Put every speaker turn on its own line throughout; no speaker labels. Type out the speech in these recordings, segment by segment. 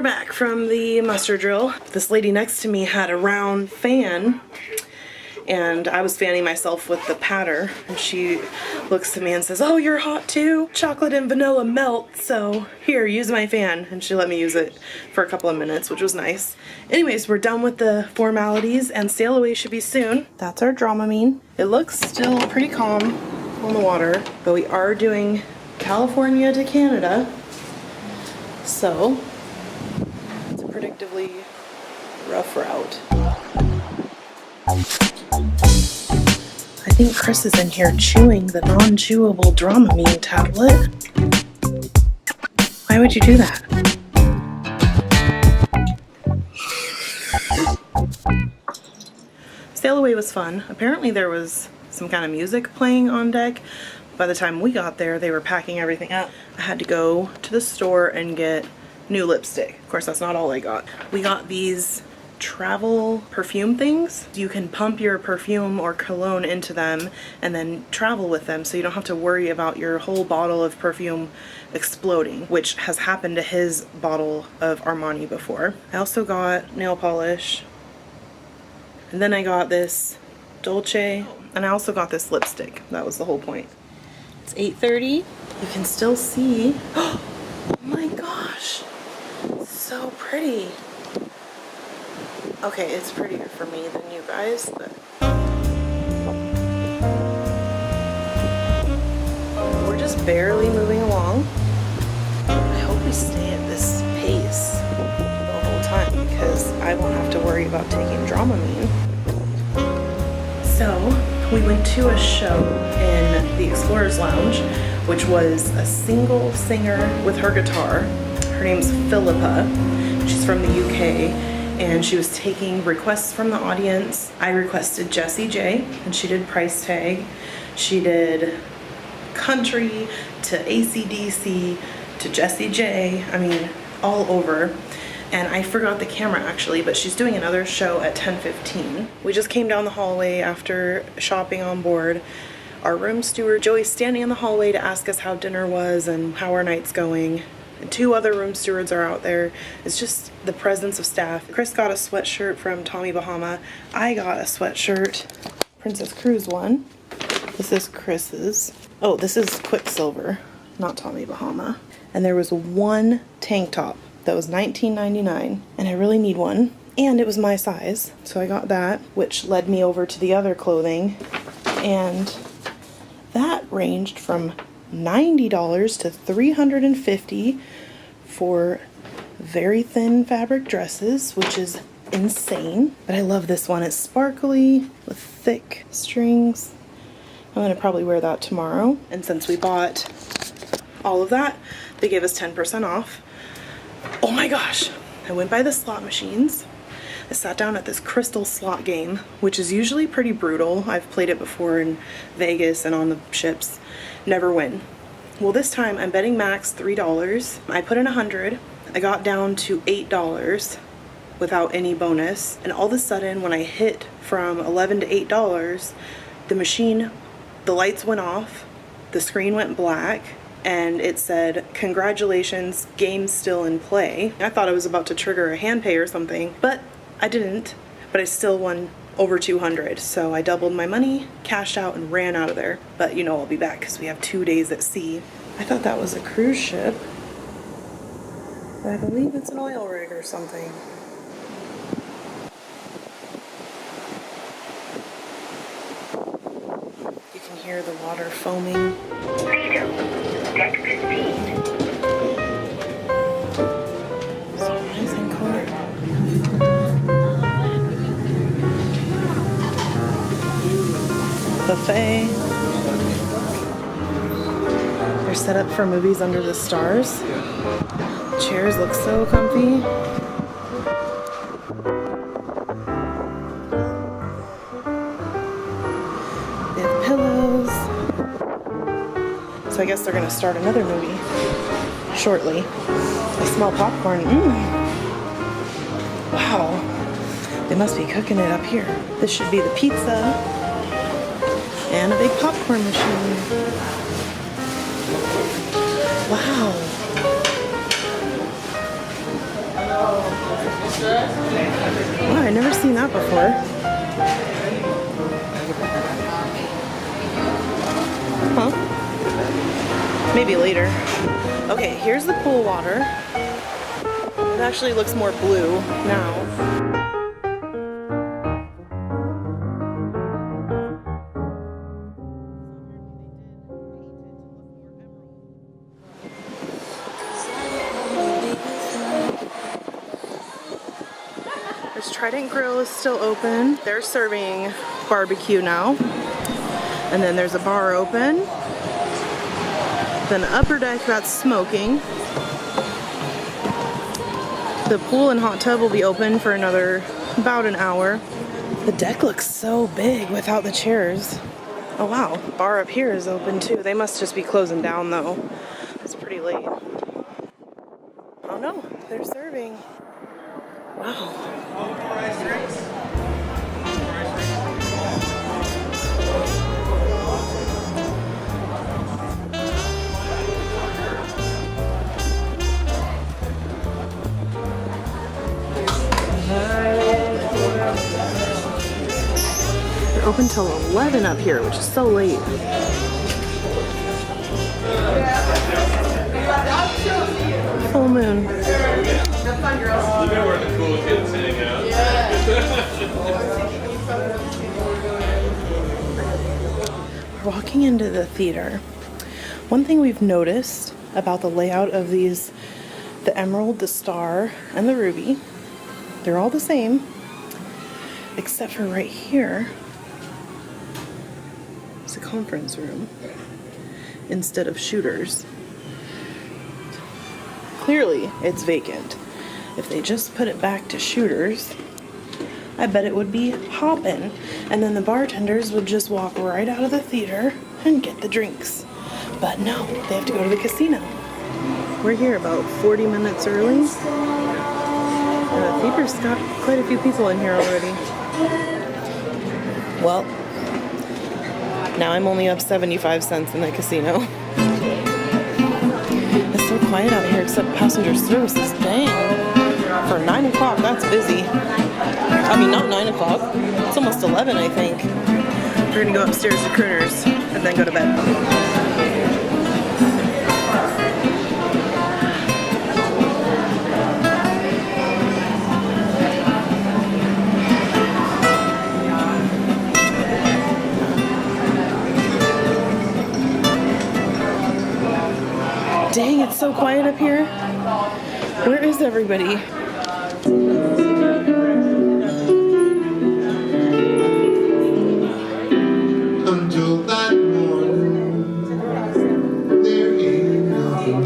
we're back from the muster drill. This lady next to me had a round fan, and I was fanning myself with the patter, and she looks to me and says, "Oh, you're hot too? Chocolate and vanilla melt, so here, use my fan." And she let me use it for a couple of minutes, which was nice. Anyways, we're done with the formalities, and sail away should be soon. That's our Dramamine. It looks still pretty calm on the water, but we are doing California to Canada, so it's a predictably rough route. I think Chris is in here chewing the non-chewable Dramamine tablet. Why would you do that? Sail away was fun. Apparently there was some kind of music playing on deck. By the time we got there, they were packing everything up. I had to go to the store and get new lipstick. Of course, that's not all I got. We got these travel perfume things. You can pump your perfume or cologne into them and then travel with them, so you don't have to worry about your whole bottle of perfume exploding, which has happened to his bottle of Armani before. I also got nail polish, and then I got this Dolce, and I also got this lipstick. That was the whole point. It's 8:30. You can still see. Oh my gosh, so pretty. Okay, it's prettier for me than you guys, but we're just barely moving along. I hope we stay at this pace the whole time because I won't have to worry about taking Dramamine. So we went to a show in the Explorers Lounge, which was a single singer with her guitar. Her name's Philippa. She's from the UK. And she was taking requests from the audience. I requested Jessie J, and she did Price Tag. She did country to AC/DC to Jessie J. I mean, all over. And I forgot the camera actually, but she's doing another show at 10:15. We just came down the hallway after shopping on board. Our room steward, Joey's standing in the hallway to ask us how dinner was and how our night's going. And 2 other room stewards are out there. It's just the presence of staff. Chris got a sweatshirt from Tommy Bahama. I got a sweatshirt, Princess Cruise one. This is Chris's. Oh, this is Quicksilver, not Tommy Bahama. And there was one tank top that was $19.99, and I really need one. And it was my size, so I got that, which led me over to the other clothing. And that ranged from $90 to $350 for very thin fabric dresses, which is insane. But I love this one. It's sparkly with thick strings. I'm gonna probably wear that tomorrow. And since we bought all of that, they gave us 10% off. Oh my gosh, I went by the slot machines. I sat down at this crystal slot game, which is usually pretty brutal. I've played it before in Vegas and on the ships. Never win. Well, this time I'm betting max $3. I put in 100. I got down to $8 without any bonus. And all of a sudden, when I hit from $11 to $8, the machine, the lights went off, the screen went black, and it said, "Congratulations, game's still in play." I thought I was about to trigger a hand pay or something, but I didn't. But I still won over 200, so I doubled my money, cashed out, and ran out of there. But you know I'll be back because we have 2 days at sea. I thought that was a cruise ship, but I believe it's an oil rig or something. You can hear the water foaming.
Freedom, deck 15.
So nice and cool. Buffet. They're set up for movies under the stars. Chairs look so comfy. They have pillows. So I guess they're gonna start another movie shortly. I smell popcorn. Wow. They must be cooking it up here. This should be the pizza. And a big popcorn machine. Wow. Wow, I've never seen that before. Huh? Maybe later. Okay, here's the pool water. It actually looks more blue now. This Trident Grill is still open. They're serving barbecue now. And then there's a bar open. Then upper deck, that's smoking. The pool and hot tub will be open for about an hour. The deck looks so big without the chairs. Oh wow, bar up here is open too. They must just be closing down though. It's pretty late. Oh no, they're serving. Wow. They're open till 11 up here, which is so late. Full moon.
You know where the cool kids hang out.
We're walking into the theater. One thing we've noticed about the layout of these, the emerald, the star, and the ruby, they're all the same, except for right here, it's a conference room instead of shooters. Clearly, it's vacant. If they just put it back to shooters, I bet it would be hoppin'. And then the bartenders would just walk right out of the theater and get the drinks. But no, they have to go to the casino. We're here about 40 minutes early. The theater's got quite a few people in here already. Well, now I'm only up 75 cents in the casino. It's so quiet out here except passenger services. Dang. For 9 o'clock, that's busy. I mean, not 9 o'clock. It's almost 11, I think. We're gonna go upstairs to Crooners and then go to bed. Dang, it's so quiet up here. Where is everybody?
Until that morning, there ain't nothing.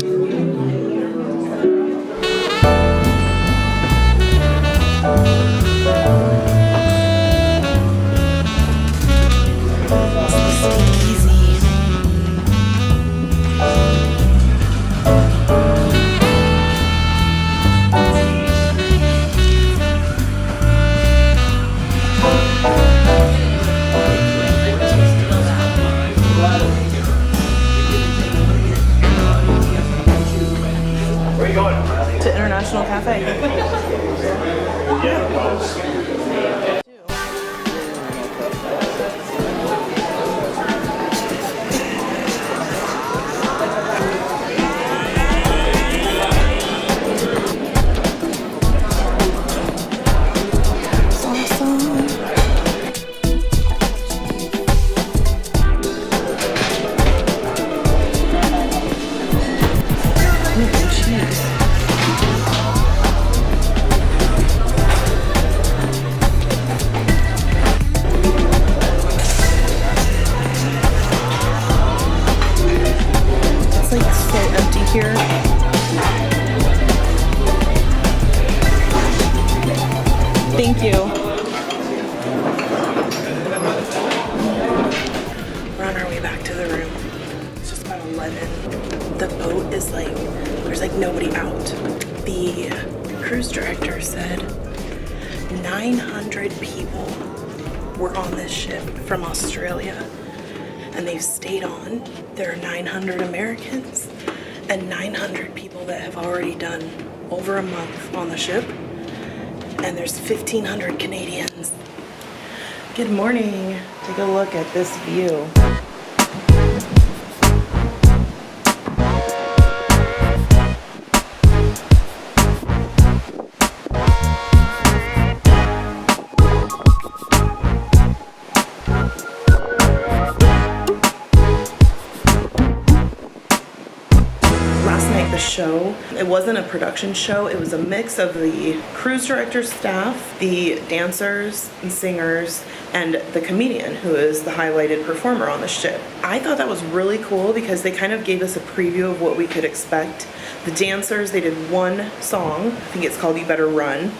To International Cafe. Here. Thank you. We're on our way back to the room. It's just about 11. The boat is there's nobody out. The cruise director said 900 people were on this ship from Australia and they've stayed on. There are 900 Americans and 900 people that have already done over a month on the ship, and there's 1,500 Canadians. Good morning. Take a look at this view. The show, it wasn't a production show, it was a mix of the cruise director's staff, the dancers and singers, and the comedian who is the highlighted performer on the ship. I thought that was really cool because they kind of gave us a preview of what we could expect. The dancers, they did one song, I think it's called You Better Run.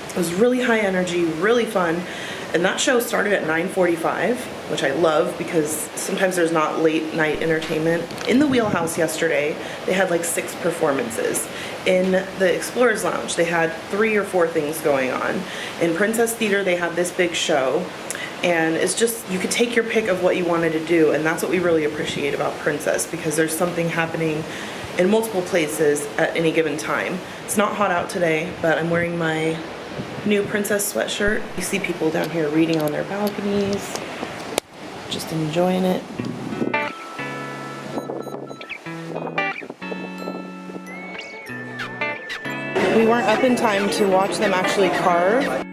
It was really high energy, really fun. And that show started at 9:45, which I love because sometimes there's not late night entertainment. In the Wheelhouse yesterday, they had like 6 performances. In the Explorers Lounge, they had 3 or 4 things going on. In Princess Theater, they had this big show. And it's just, you could take your pick of what you wanted to do. And that's what we really appreciate about Princess, because there's something happening in multiple places at any given time. It's not hot out today, but I'm wearing my new Princess sweatshirt. You see people down here reading on their balconies, just enjoying it. We weren't up in time to watch them actually carve.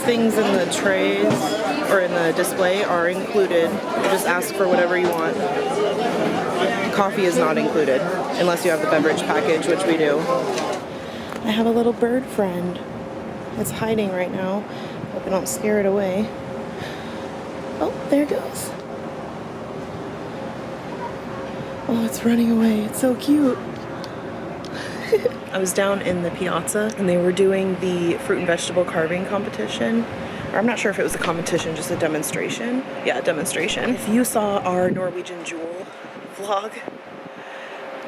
Things in the trays or in the display are included. You just ask for whatever you want. Coffee is not included unless you have the beverage package, which we do. I have a little bird friend. It's hiding right now. Hope I don't scare it away. Oh, there it goes. Oh, it's running away. It's so cute. I was down in the piazza and they were doing the fruit and vegetable carving competition. Or I'm not sure if it was a competition, just a demonstration. Yeah, a demonstration. If you saw our Norwegian Jewel vlog,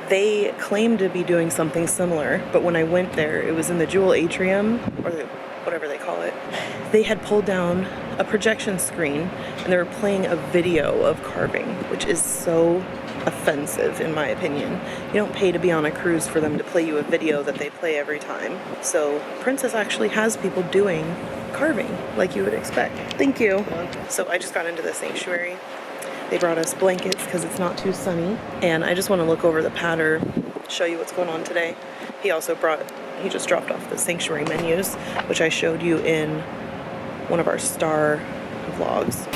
they claimed to be doing something similar, but when I went there, it was in the Jewel Atrium, or whatever they call it. They had pulled down a projection screen and they were playing a video of carving, which is so offensive in my opinion. You don't pay to be on a cruise for them to play you a video that they play every time. So Princess actually has people doing carving like you would expect. Thank you. So I just got into the sanctuary. They brought us blankets because it's not too sunny. And I just want to look over the patter, show you what's going on today. He just dropped off the sanctuary menus, which I showed you in one of our star vlogs.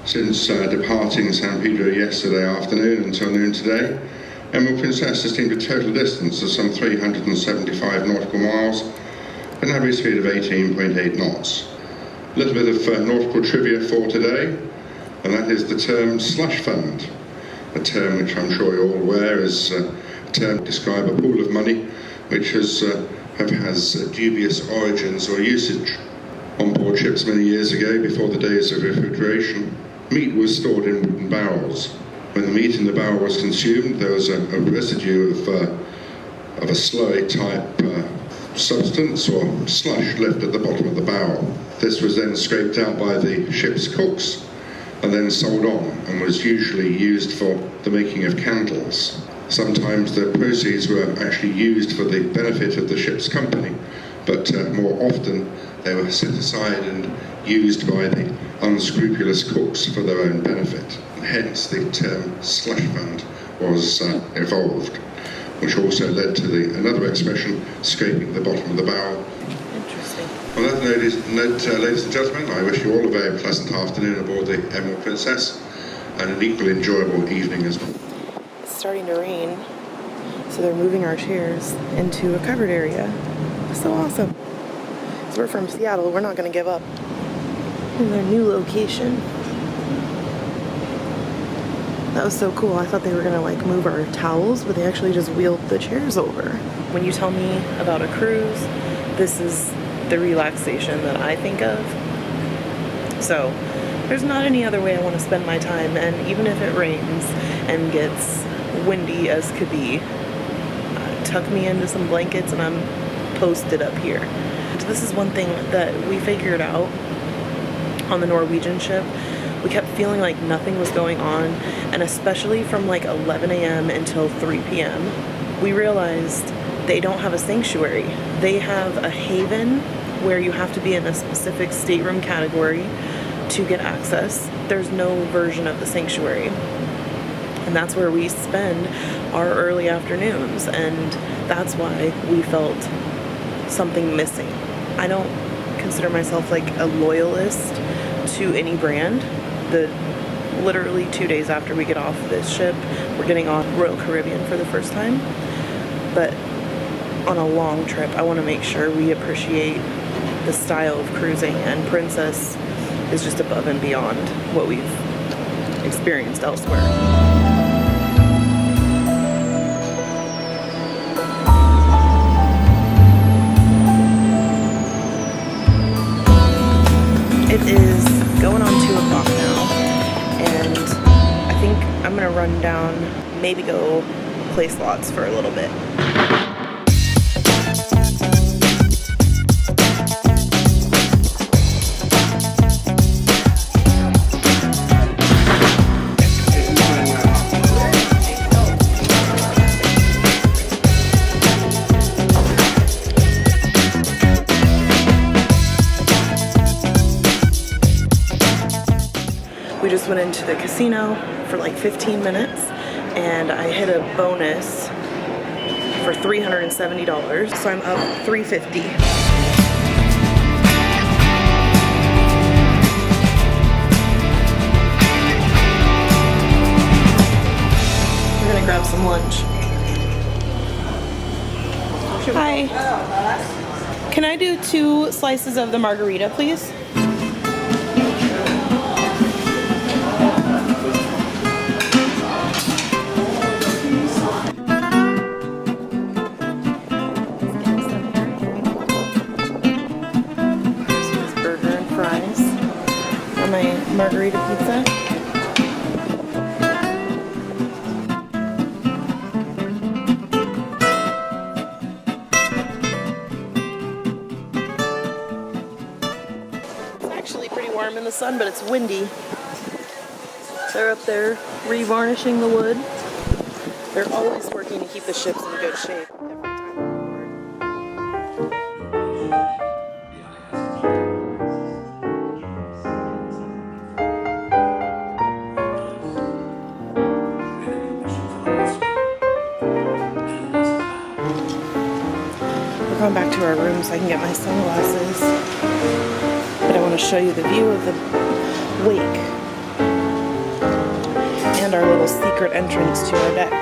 Since departing San Pedro yesterday afternoon until noon today, Emerald Princess has steamed a total distance of some 375 nautical miles, an average speed of 18.8 knots. A little bit of nautical trivia for today, and that is the term slush fund, a term which I'm sure you're all aware is a term to describe a pool of money which has dubious origins or usage. On board ships many years ago, before the days of refrigeration, meat was stored in wooden barrels. When the meat in the barrel was consumed, there was a residue of a slurry type substance or slush left at the bottom of the barrel. This was then scraped out by the ship's cooks and then sold on, and was usually used for the making of candles. Sometimes the proceeds were actually used for the benefit of the ship's company, but more often they were set aside and used by the unscrupulous cooks for their own benefit. Hence the term slush fund was evolved, which also led to another expression, scraping the bottom of the barrel.
Interesting.
On that note, ladies and gentlemen, I wish you all a very pleasant afternoon aboard the Emerald Princess, and an equally enjoyable evening as well.
It's starting to rain, so they're moving our chairs into a covered area. So awesome. So we're from Seattle, we're not gonna give up. In their new location. That was so cool. I thought they were gonna like move our towels, but they actually just wheeled the chairs over. When you tell me about a cruise, this is the relaxation that I think of. So there's not any other way I want to spend my time, and even if it rains and gets windy as could be, tuck me into some blankets and I'm posted up here. This is one thing that we figured out on the Norwegian ship. We kept feeling like nothing was going on, and especially from like 11 a.m. until 3 p.m. we realized they don't have a sanctuary. They have a haven where you have to be in a specific stateroom category to get access. There's no version of the sanctuary. And that's where we spend our early afternoons, and that's why we felt something missing. I don't consider myself like a loyalist to any brand. Literally 2 days after we get off this ship, we're getting on Royal Caribbean for the first time. But on a long trip, I want to make sure we appreciate the style of cruising, and Princess is just above and beyond what we've experienced elsewhere. It is going on 2 o'clock now, and I think I'm gonna run down, maybe go play slots for a little bit. We just went into the casino for like 15 minutes, and I hit a bonus for $370, so I'm up $350. We're gonna grab some lunch. Hi. Can I do 2 slices of the margarita, please? My margarita pizza. It's actually pretty warm in the sun, but it's windy. They're up there revarnishing the wood. They're always working to keep the ships in good shape. We're going back to our room so I can get my sunglasses. But I want to show you the view of the wake and our little secret entrance to our deck.